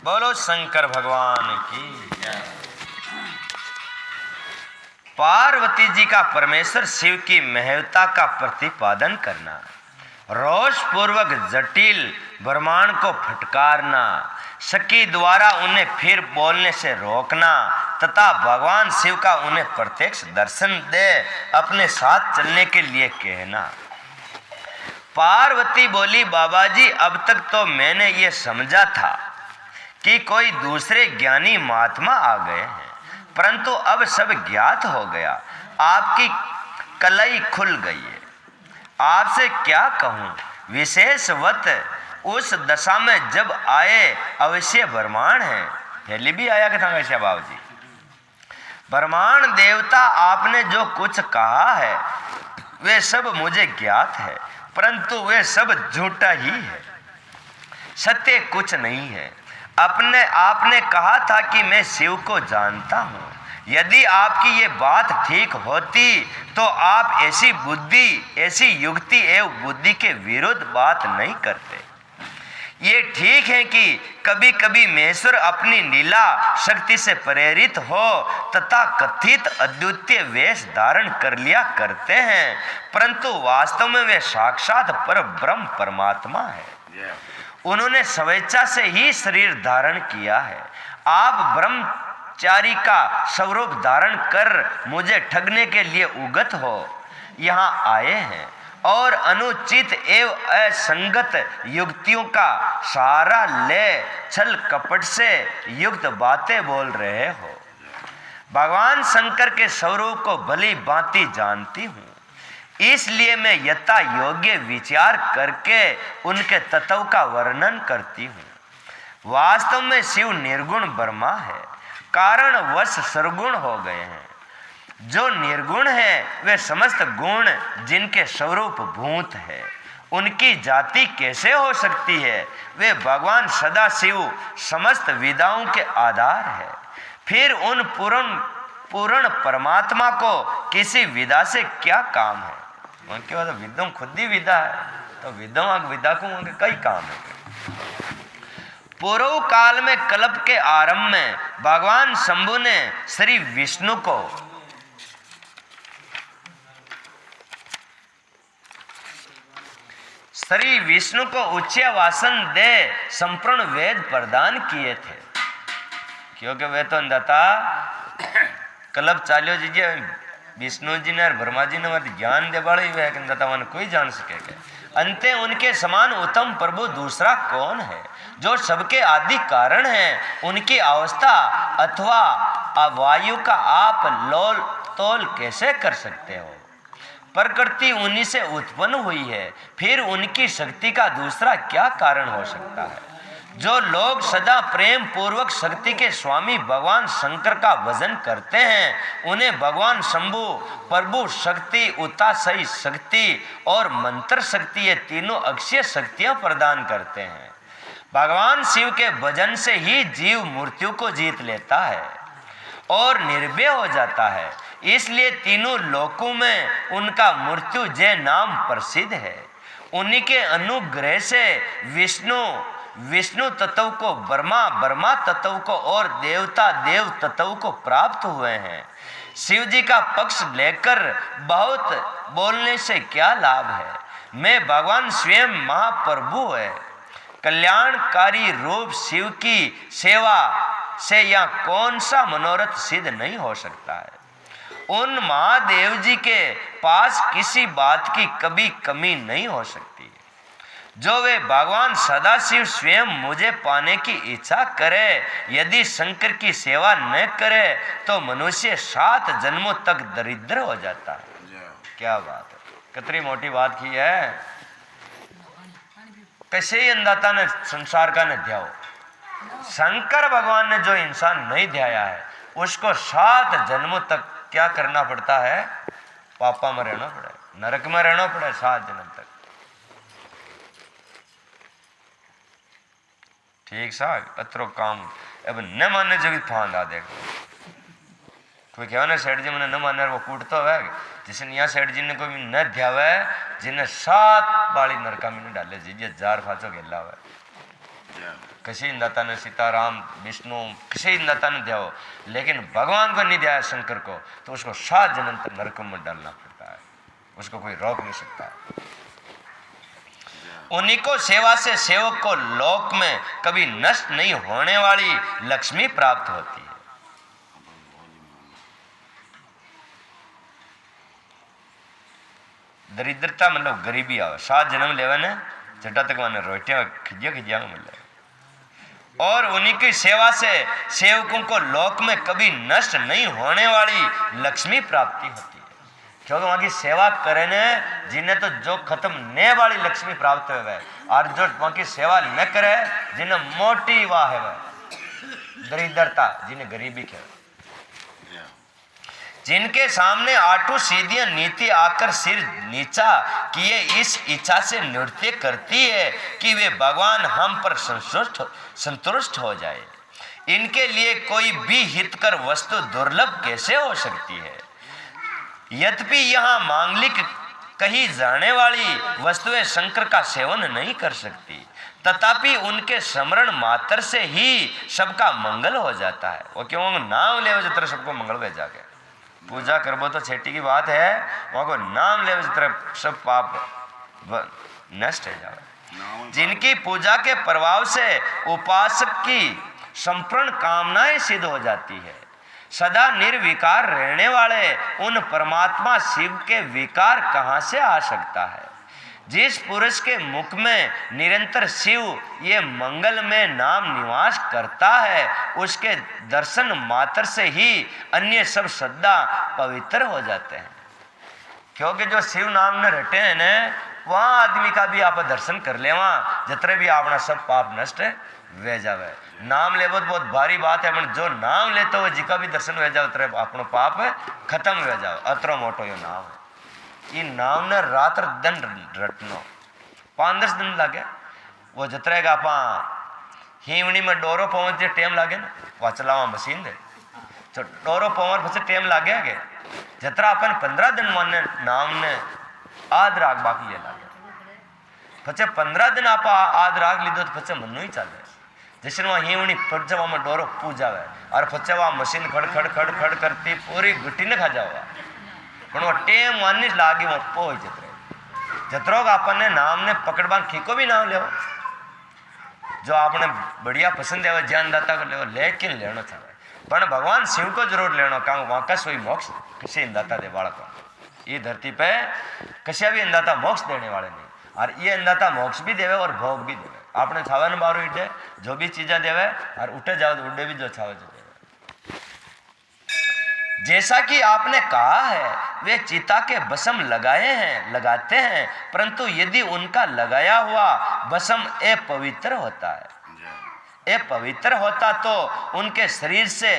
बोलो शंकर भगवान की जय। पार्वती जी का परमेश्वर शिव की महत्ता का प्रतिपादन करना, रोष पूर्वक जटिल ब्रह्मांड को फटकारना, शकी द्वारा उन्हें फिर बोलने से रोकना तथा भगवान शिव का उन्हें प्रत्यक्ष दर्शन दे अपने साथ चलने के लिए कहना। पार्वती बोली, बाबा जी अब तक तो मैंने ये समझा था कि कोई दूसरे ज्ञानी महात्मा आ गए हैं, परंतु अब सब ज्ञात हो गया, आपकी कलई खुल गई है। आपसे क्या कहूँ, विशेषवत उस दशा में जब आए अवश्य ब्रह्मांड है। पहले भी आया कि था वैश्य बाबू जी। ब्रह्मांड देवता आपने जो कुछ कहा है वे सब मुझे ज्ञात है, परंतु वे सब झूठा ही है, सत्य कुछ नहीं है। आपने कहा था कि मैं शिव को जानता हूँ। यदि आपकी ये बात ठीक होती तो आप ऐसी बुद्धि, ऐसी युक्ति एवं बुद्धि के विरुद्ध बात नहीं करते। ये ठीक है कि कभी कभी महेश्वर अपनी लीला शक्ति से प्रेरित हो तथा कथित अद्वितीय वेश धारण कर लिया करते हैं, परंतु वास्तव में वे साक्षात पर ब्रह्म परमात्मा है। उन्होंने स्वेच्छा से ही शरीर धारण किया है। आप ब्रह्मचारी का स्वरूप धारण कर मुझे ठगने के लिए उगत हो यहाँ आए हैं और अनुचित एवं असंगत युक्तियों का सहारा ले छल कपट से युक्त बातें बोल रहे हो। भगवान शंकर के स्वरूप को भली भांति जानती हूँ, इसलिए मैं यथा योग्य विचार करके उनके तत्व का वर्णन करती हूँ। वास्तव में शिव निर्गुण ब्रह्मा है, कारण वश सर्वगुण हो गए हैं। जो निर्गुण है वे समस्त गुण जिनके स्वरूप भूत है, उनकी जाति कैसे हो सकती है? वे भगवान सदा शिव समस्त विधाओं के आधार है। फिर उन पूर्ण परमात्मा को किसी विधा से क्या काम है? उनके बाद विद्वान खुद ही विदा है, तो विदा को उनके कई काम है। पूर्व काल में कल्प के आरंभ में भगवान शंभु ने श्री विष्णु को उच्च वासन दे संपूर्ण वेद प्रदान किए थे, क्योंकि वे तो अंधता कल्प चाल्यो जी विष्णु जी ने और ब्रह्मा जी ने ज्ञान दे बड़े हुए कि कोई जान सकेगा। अंते उनके समान उत्तम प्रभु दूसरा कौन है जो सबके आदि कारण है? उनकी अवस्था अथवा वायु का आप लोल तोल कैसे कर सकते हो? प्रकृति उन्हीं से उत्पन्न हुई है, फिर उनकी शक्ति का दूसरा क्या कारण हो सकता है? जो लोग सदा प्रेम पूर्वक शक्ति के स्वामी भगवान शंकर का भजन करते हैं, उन्हें भगवान शंभु प्रभु शक्ति, उतासई शक्ति और मंत्र शक्ति, ये तीनों अक्षय शक्तियां प्रदान करते हैं। भगवान शिव के भजन से ही जीव मृत्यु को जीत लेता है और निर्भय हो जाता है, इसलिए तीनों लोकों में उनका मृत्यु जय नाम प्रसिद्ध है। उन्हीं के अनुग्रह से विष्णु तत्व को, ब्रह्मा तत्व को और देवता देव तत्व को प्राप्त हुए हैं। शिव जी का पक्ष लेकर बहुत बोलने से क्या लाभ है? मैं भगवान स्वयं महाप्रभु है। कल्याणकारी रूप शिव की सेवा से यह कौन सा मनोरथ सिद्ध नहीं हो सकता है? उन महादेव जी के पास किसी बात की कभी कमी नहीं हो सकती। जो वे भगवान सदाशिव स्वयं मुझे पाने की इच्छा करे, यदि शंकर की सेवा न करे तो मनुष्य 7 जन्मों तक दरिद्र हो जाता है। क्या बात है, कितनी मोटी बात की है। कैसे ही अंधाता ने संसार का न ध्याओ। शंकर भगवान ने जो इंसान नहीं ध्याया है उसको 7 जन्मों तक क्या करना पड़ता है? पापा में रहना पड़े, नरक में रहना पड़े 7 जन्म तक। ठीक सा अतरो काम अब न मानने जो भी फांदा देखो। कोई क्या ना सेठ जी मैंने न माने वो कूटता है, जिसने यहाँ सेठ जी ने कोई न ध्यावे, जिन्हें 7 बाली नरका में डाले जी 1000 फाचो गेला हुआ। किसी दाता ने सीताराम विष्णु किसी दाता ने दिया हो, लेकिन भगवान को नहीं दिया शंकर को, तो उसको 7 जन्म तक नरक में डालना पड़ता है, उसको कोई रोक नहीं सकता। उन्हीं को सेवा से सेवक को लोक में कभी नष्ट नहीं होने वाली लक्ष्मी प्राप्त होती है। दरिद्रता मतलब गरीबी आवे, 7 जन्म लेवे ने जटा तक माने रोटियां खिजिया खिजिया मिले, और उन्हीं की सेवा से सेवकों को लोक में कभी नष्ट नहीं होने वाली लक्ष्मी प्राप्ति होती है। क्योंकि वहां की सेवा करे ने जिन्हें तो जो खत्म ने वाली लक्ष्मी प्राप्त है, और जो वहां की सेवा न करे जिन्हें मोटी वाह है, दरिद्रता जिन्हें गरीबी कहे। जिनके सामने आटू सीधियां नीति आकर सिर नीचा किए इस इच्छा से नृत्य करती है कि वे भगवान हम पर संतुष्ट हो जाए, इनके लिए कोई भी हितकर वस्तु दुर्लभ कैसे हो सकती है। यद्यपि यहाँ मांगलिक कही जाने वाली वस्तुएं शंकर का सेवन नहीं कर सकती, तथापि उनके स्मरण मात्र से ही सबका मंगल हो जाता है। वो क्यों नाम ले जितना सबको मंगल भेजा जाके पूजा करबो तो छेटी की बात है, वहां को नाम ले जितना सब पाप नष्ट हो जाए। जिनकी पूजा के प्रभाव से उपासक की संपूर्ण कामनाएं सिद्ध हो जाती है, सदा निर्विकार रहने वाले उन परमात्मा शिव के विकार कहां से आ सकता है। जिस पुरुष के मुख में निरंतर शिव ये मंगल में नाम निवास करता है, उसके दर्शन मात्र से ही अन्य सब श्रद्धा पवित्र हो जाते हैं। क्योंकि जो शिव नाम ने रटे हैं ने, वहां आदमी का भी आप दर्शन कर ले, वहां जितने भी अपना सब पाप नष्ट वे जावे। नाम ले बहुत भारी बात है, पर जो नाम लेते हो जिका भी दर्शन वे जाओ तेरे अपनो पाप खत्म हो जाओ। अतरो मोटो यो नाम है। ये नाम ने रात्र दिन रटनो 5-10 दिन लागे। वो जतरेगा आप हीवणी में डोरो पहुंचे टाइम लागे ना, वह चलावा मशीन दे तो डोरो पवन फिर टाइम लागे आगे जतरा अपन 15 दिन माने नाम ने आद राग बाकी ये लागे, पचे 15 दिन आप आद राग लीधो तो पचे मनु ही चाले। जैसे वहाँ हीवणी पचे वहाँ में डोरो पूजा है और पचे वहाँ मशीन खड़ खड़ खड़ खड़ करती पूरी गुट्टी ने खा जाओगा, पर वो टेम मानी लागी वो पोई जतरो अपन ने नाम ने पकड़बान खीको भी नाम ले जो आपने बढ़िया पसंद है ज्ञान दाता को ले, लेकिन लेना चाहे पर भगवान शिव को जरूर लेना, कारण वहां का सोई मोक्ष किसी अंदाता दे बालक ये धरती पे किसी भी अंदाता मोक्ष देने वाले नहीं, और ये अंदाता मोक्ष भी देवे और भोग भी देवे। आपने छावे न बारो इटे जो भी चीजें देवे और उठे जाओ तो उड़े भी जो छावे जो देवे। जैसा कि आपने कहा है वे चिता के भस्म लगाते हैं, परंतु यदि उनका लगाया हुआ भस्म अपवित्र होता है, पवित्र होता तो उनके शरीर से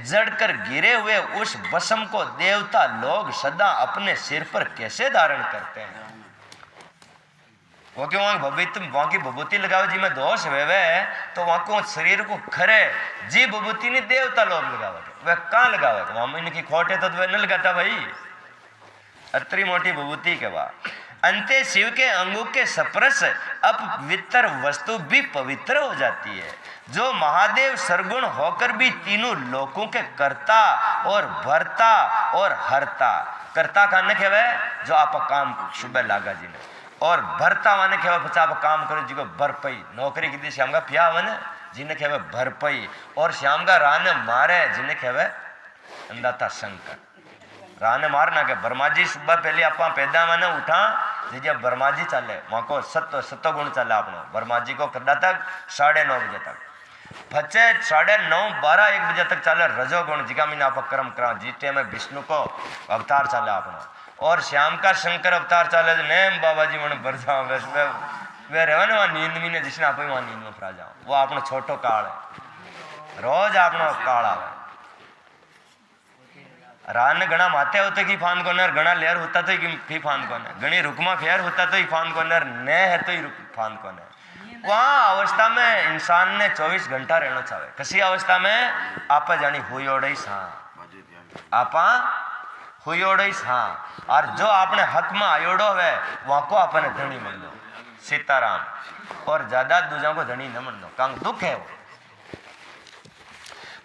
जड़कर गिरे हुए उस भस्म को देवता लोग सदा अपने सिर पर कैसे धारण करते हैं। वो क्यों वहां की विभूति लगावे जी में दोष वेवे तो वहां को शरीर को खरे जी विभूति नहीं देवता लोग लगावे, वह कहाँ लगावे वहां इनकी खोट है तो वह न लगाता भाई। अतरी मोटी विभूति के बाद अंते शिव के अंगों के स्पर्श अपवित्र वस्तु भी पवित्र हो जाती है। जो महादेव सरगुण होकर भी तीनों लोकों के कर्ता और भरता और हरता, कर्ता कहने खेवे जो आप काम सुबह लागा जी ने, और भरता माने खेवे बच्चा आप काम करो जी को भरपई नौकरी की श्याम का प्या मैंने जिन्हें खेवे भरपई, और श्याम का रान मारे जिन्हें खेवे अंदाता शंकर राने मारना के बर्माजी सुबह पहले आप पैदा मैंने उठा जी बर्माजी चले वहां को सत्तो गुण चले अपनो बर्माजी को कदा तक 9:30 बजे तक, बच्चे 9:30 12 1 बजे तक चले रजोगुण जिका मीन आप कर्म करा जीते में विष्णु को अवतार चले अपनो, और श्याम का शंकर अवतार चले नेम बाबा जी मन भर जाओ वे रहे ना वहाँ नींद मीने जिसने आप वहाँ नींद में फरा जाओ, वो अपनो छोटो काल है रोज अपनो काल आवे। रान घना माथे होते की फान कोनर घना लेर होता तो की फान कोने घनी रुकमा फेर होता तो ही फान कोनर न है तो ही फान कोने। वहाँ अवस्था में इंसान ने 24 घंटा रहना चाहे, किसी अवस्था में आप जानी हुई आपा हुई हाँ, और जो आपने हक में आयोड़ो है वहां को आपने धनी मिल दो सीताराम और ज्यादा दूजा को धनी नमन दो कांग दुख है वो।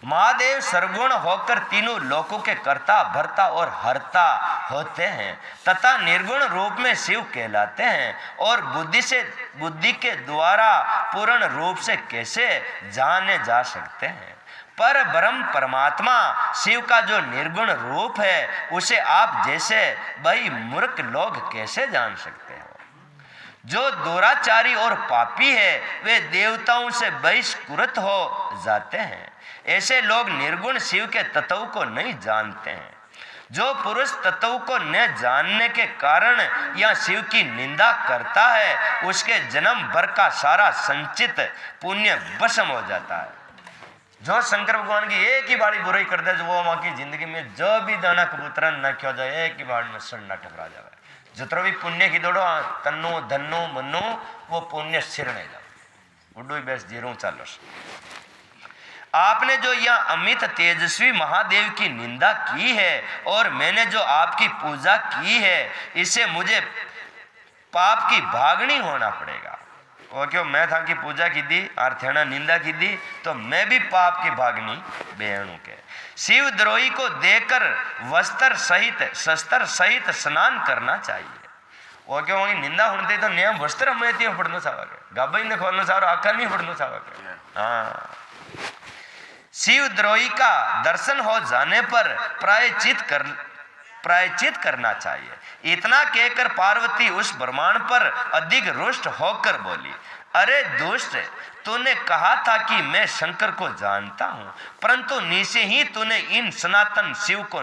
महादेव सर्वगुण होकर तीनों लोकों के कर्ता भरता और हरता होते हैं तथा निर्गुण रूप में शिव कहलाते हैं और बुद्धि के द्वारा पूर्ण रूप से कैसे जाने जा सकते हैं। पर ब्रह्म परमात्मा शिव का जो निर्गुण रूप है उसे आप जैसे भाई मूर्ख लोग कैसे जान सकते हो। जो दुराचारी और पापी है वे देवताओं से बहिष्कृत हो जाते हैं। ऐसे लोग निर्गुण शिव के तत्व को नहीं जानते हैं। जो पुरुष तत्व को न जानने के कारण या शिव की निंदा करता है उसके जन्म भर का सारा संचित पुण्य भस्म हो जाता है। जो शंकर भगवान की एक ही बाड़ी बुराई कर दे जो वो वहां की जिंदगी में जो भी दाना कबूतरा न क्यों जाए एक ही बाड़ में सड़ना टकरा जाए। जितना भी पुण्य की दौड़ो तन्नो धन्नो मनो वो पुण्य सिरने जाओ उडू बेस जीरो चालो। आपने जो यह अमित तेजस्वी महादेव की निंदा की है और मैंने जो आपकी पूजा की है इससे मुझे पाप की भागनी होना पड़ेगा। और क्यों मैं था की पूजा की दी और थेना निंदा की दी तो मैं भी पाप की भागनी बेहणु के। शिव द्रोही को देकर वस्त्र सहित शस्त्र सहित स्नान करना चाहिए। वो क्यों होगी निंदा होने तो नियम वस्त्र हमें तीन फटनो चावके गाबई ने खोलना चाहो आकर नहीं फटनो चावके। हाँ शिव द्रोही का दर्शन हो जाने पर प्रायश्चित करना चाहिए। इतना कहकर पार्वती उस ब्रह्मांड पर अधिक रुष्ट होकर बोली, अरे दुष्ट, तूने कहा था कि मैं शंकर को जानता हूं परंतु नीचे ही तूने इन सनातन शिव को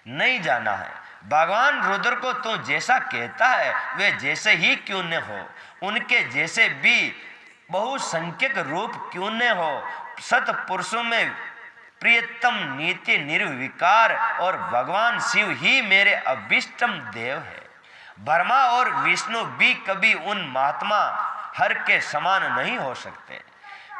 नहीं जाना है। भगवान रुद्र को तू जैसा कहता है वे जैसे ही क्यों न हो, उनके जैसे भी बहुसंख्यक रूप क्यों न हो, सतपुरुषों में प्रियतम नीति निर्विकार और भगवान शिव ही मेरे अभिष्टम देव है। ब्रह्मा और विष्णु भी कभी उन महात्मा हर के समान नहीं हो सकते।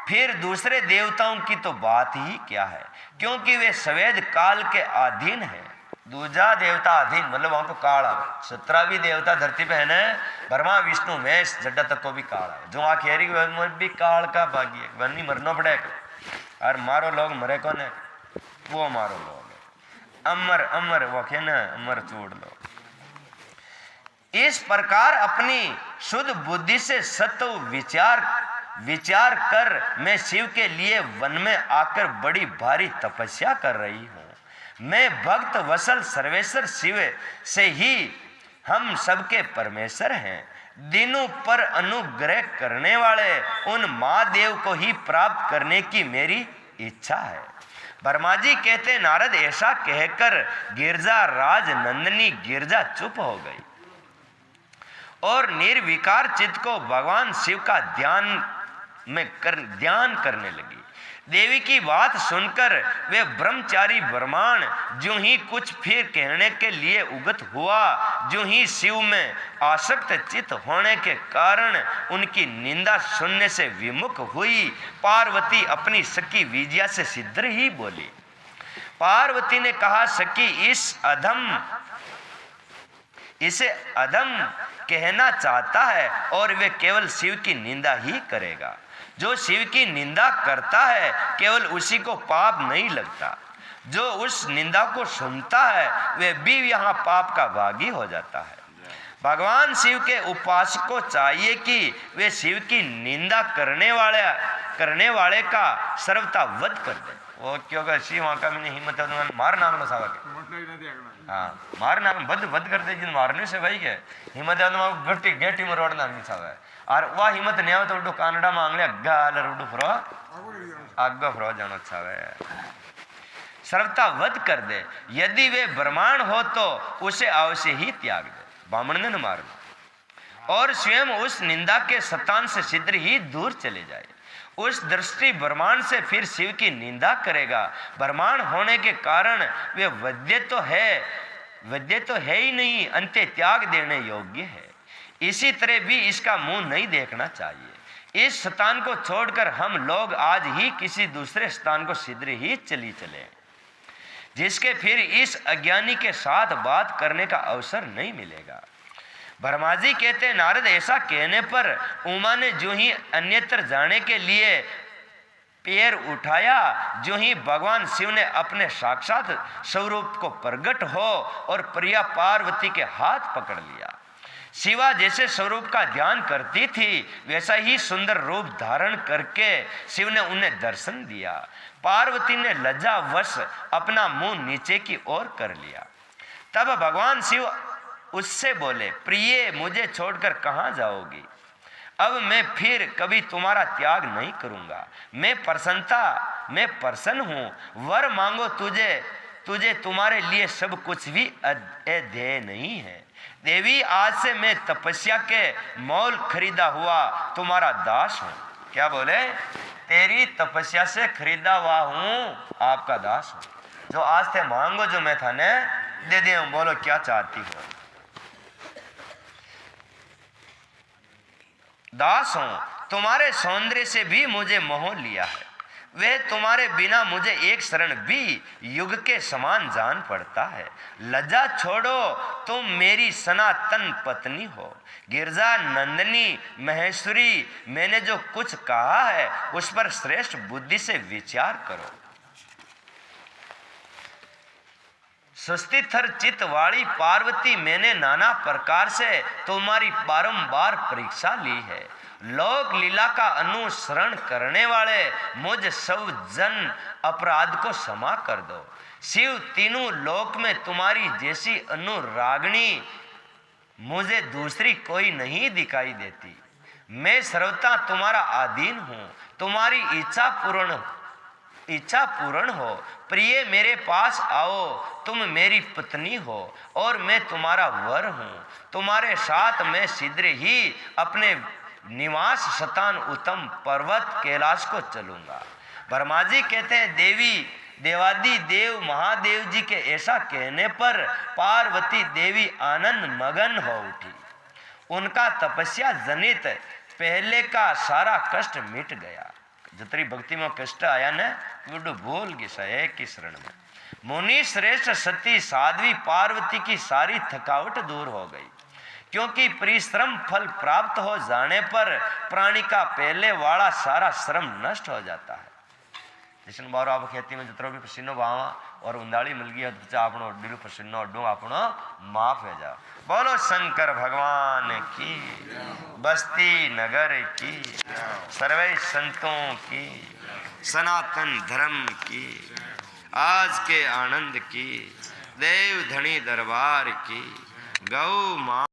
फिर दूसरे देवताओं की तो बात ही क्या है क्योंकि वे सवेद काल के अधीन है। दूजा देवता अधीन मतलब वहां को काल आवे। 17 भी देवता धरती पे है न, ब्रह्मा विष्णु महेश जड्डा तक को भी काल आवे। जो आखेरी भी काल का भाग्य वनी मरना पड़ेगा और मारो लोग मरे को ने वो मारो लोग अमर अमर वो के न अमर छोड़ लो। इस प्रकार अपनी शुद्ध बुद्धि से सत्व विचार कर मैं शिव के लिए वन में आकर बड़ी भारी तपस्या कर रही हूँ। मैं भक्त वसल सर्वेश्वर शिव से ही हम सबके परमेश्वर हैं। दिनों पर अनुग्रह करने वाले उन महादेव को ही प्राप्त करने की मेरी इच्छा है। ब्रह्मा जी कहते नारद ऐसा कहकर गिरजा राज नंदनी गिरजा चुप हो गई और निर्विकार चित्त को भगवान शिव का ध्यान करने लगी। देवी की बात सुनकर वे ब्रह्मचारी ब्रह्मांड जो ही कुछ फिर कहने के लिए उगत हुआ, जो ही शिव में आसक्त चित्त होने के कारण उनकी निंदा सुनने से विमुख हुई। पार्वती अपनी सखी विजया से शीघ्र ही बोली। पार्वती ने कहा, सखी इसे अधम कहना चाहता है और वे केवल शिव की निंदा ही करेगा। जो शिव की निंदा करता है केवल उसी को पाप नहीं लगता, जो उस निंदा को सुनता है वे भी यहाँ पाप का भागी हो जाता है। भगवान शिव के उपासक को चाहिए कि वे शिव की निंदा करने वाले का सर्वथा वध कर दे। वो क्योंकि शिव वहाँ का मैंने हिम्मत है मार नाम सावा के हाँ मार नाम वध कर दे जिन मारने से भाई के हिम्मत है गट्टी गेटी में रोड नाम सावा है और वह हिम्मत नहीं हो तो उडू कानडा मांग ले अग्गा आलर उडू फ्रो आग्गा फ्रो जानो छावे सर्वथा वध कर दे। यदि वे ब्रह्मांड हो तो उसे अवश्य ही त्याग दे, बामण ने न मारना और स्वयं उस निंदा के शतान से शीघ्र ही दूर चले जाए। उस दृष्टि ब्रह्मांड से फिर शिव की निंदा करेगा। ब्रह्मांड होने के कारण वे वध्य तो है ही नहीं, अंत्य त्याग देने योग्य है। इसी तरह भी इसका मुंह नहीं देखना चाहिए। इस स्थान को छोड़कर हम लोग आज ही किसी दूसरे स्थान को शीघ्र ही चले, जिसके फिर इस अज्ञानी के साथ बात करने का अवसर नहीं मिलेगा। ब्रह्मा जी कहते नारद ऐसा कहने पर उमा ने जो ही अन्यत्र जाने के लिए पैर उठाया, जो ही भगवान शिव ने अपने साक्षात स्वरूप को प्रकट हो और प्रिया पार्वती के हाथ पकड़ लिया। शिवा जैसे स्वरूप का ध्यान करती थी वैसा ही सुंदर रूप धारण करके शिव ने उन्हें दर्शन दिया। पार्वती ने लज्जावश अपना मुंह नीचे की ओर कर लिया। तब भगवान शिव उससे बोले, प्रिय मुझे छोड़कर कहाँ जाओगी? अब मैं फिर कभी तुम्हारा त्याग नहीं करूंगा। मैं प्रसन्न हूं। वर मांगो, तुझे तुम्हारे लिए सब कुछ भी अध्यय नहीं है। देवी आज से मैं तपस्या के मोल खरीदा हुआ तुम्हारा दास हूं। क्या बोले? तेरी तपस्या से खरीदा हुआ हूं, आपका दास हूं। जो आज से मांगो, जो मैं था ने दे दिया। बोलो क्या चाहती हो? दास हूं, तुम्हारे सौंदर्य से भी मुझे मोह लिया है। वे तुम्हारे बिना मुझे एक क्षण भी युग के समान जान पड़ता है। लज्जा छोड़ो, तुम मेरी सनातन पत्नी हो। गिरजा नंदिनी महेश्वरी, मैंने जो कुछ कहा है उस पर श्रेष्ठ बुद्धि से विचार करो। सुस्थिर चित्त वाली पार्वती, मैंने नाना प्रकार से तुम्हारी बारंबार परीक्षा ली है। लोक लीला का अनुसरण करने वाले मुझ सब जन अपराध को क्षमा कर दो। शिव तीनों लोक में तुम्हारी जैसी अनुरागणी मुझे दूसरी कोई नहीं दिखाई देती। मैं सर्वथा तुम्हारा अधीन हूँ। तुम्हारी इच्छा पूर्ण हो। प्रिय मेरे पास आओ, तुम मेरी पत्नी हो और मैं तुम्हारा वर हूँ। तुम्हारे साथ मैं शीघ्र ही अपने निवास स्थान उत्तम पर्वत कैलाश को चलूंगा। ब्रह्मा जी कहते हैं देवादि देव महादेव जी के ऐसा कहने पर पार्वती देवी आनंद मगन हो उठी। उनका तपस्या जनित पहले का सारा कष्ट मिट गया। जितनी भक्ति में कष्ट आया न वो भूल गई सहे की शरण में। मुनि श्रेष्ठ सती साध्वी पार्वती की सारी थकावट दूर हो गई, क्योंकि परिश्रम फल प्राप्त हो जाने पर प्राणी का पहले वाला सारा श्रम नष्ट हो जाता है। जैसे बारो आप खेती में जितना भी पसीनो बहावा और उंदाड़ी मिल गई तो आपनो अड्डू पसीनो अड्डू आपनो माफ हो जाओ। बोलो शंकर भगवान की, बस्ती नगर की, सर्वे संतों की, सनातन धर्म की, आज के आनंद की, देव धनी दरबार की, गौ माँ।